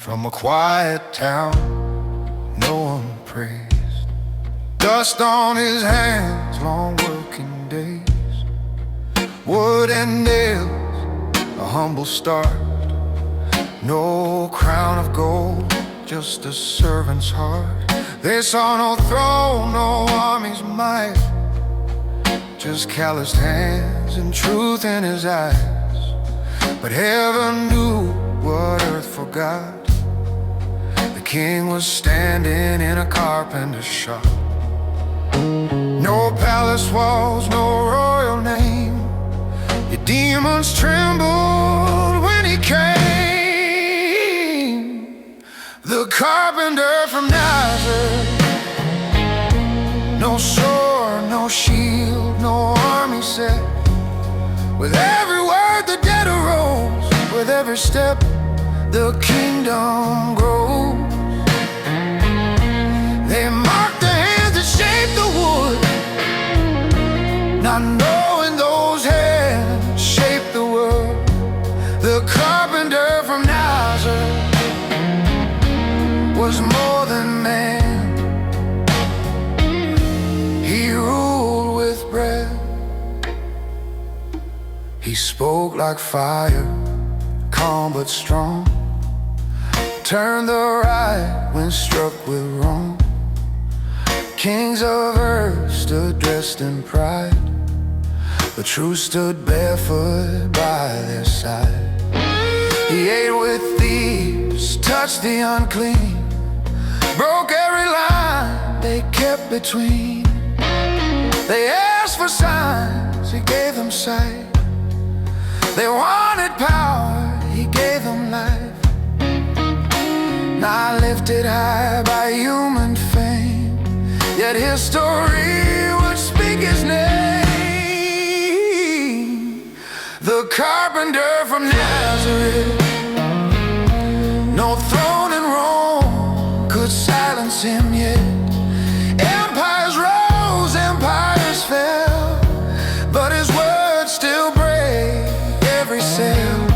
From a quiet town no one praised. Dust on his hands, long working days. Wood and nails, a humble start. No crown of gold, just a servant's heart. They saw no throne, no army's might, just calloused hands and truth in his eyes. But heaven knew what earth forgot. The king was standing in a carpenter's shop. No palace walls, no royal name. Your demons trembled when he came. The carpenter from Nazareth. No sword, no shield, no army set. With every word the dead arose. With every step the kingdom grows. They marked the hands that shaped the wood, not knowing those hands shaped the world. The carpenter from Nazareth was more than man. He ruled with breath. He spoke like fire, calm but strong. Turned the right when struck with wrong. Kings of earth stood dressed in pride, but truth stood barefoot by their side. He ate with thieves, touched the unclean, broke every line they kept between. They asked for signs, he gave them sight. They wanted power, he gave them life. Not lifted high by human fame, yet his story would speak his name. The carpenter from Nazareth. No throne in Rome could silence him yet. Empires rose, empires fell, but his words still break every cell.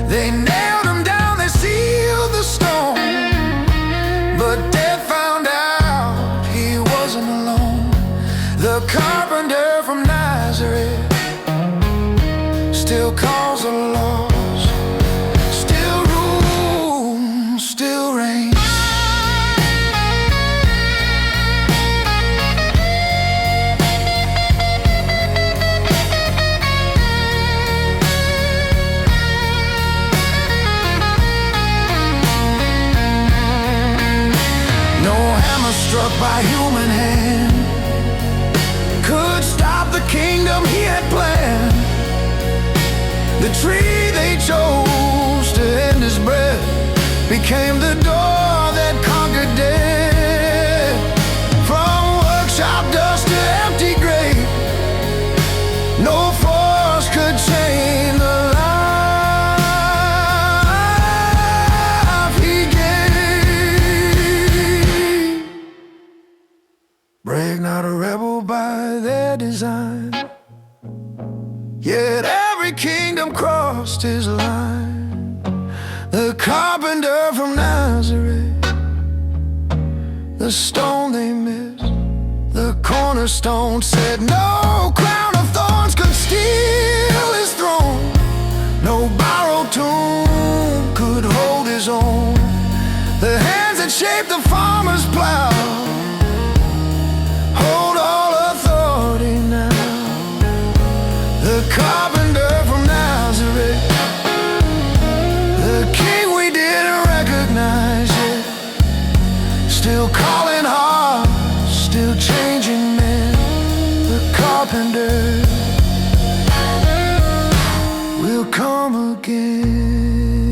They nailed him down, they sealed the stone, but death found out he wasn't alone. The carpenter from Nazareth still calls the laws, still rules, still reigns. No hammer struck by human hand could stop the kingdom he had planned. The tree they chose to end his breath became the door that conquered death. From workshop dust to empty grave, no force could chain the life he gave. Break not a rebel by their design, yet every kingdom crossed his line. The carpenter from Nazareth, the stone they missed, the cornerstone said no crown of thorns could steal his throne. No borrowed tomb could hold his own. The hands that shaped the farmer's plow hold all authority now. The carpenter from Nazareth, the king we didn't recognize yet, still calling hearts, still changing men. The carpenter will come again.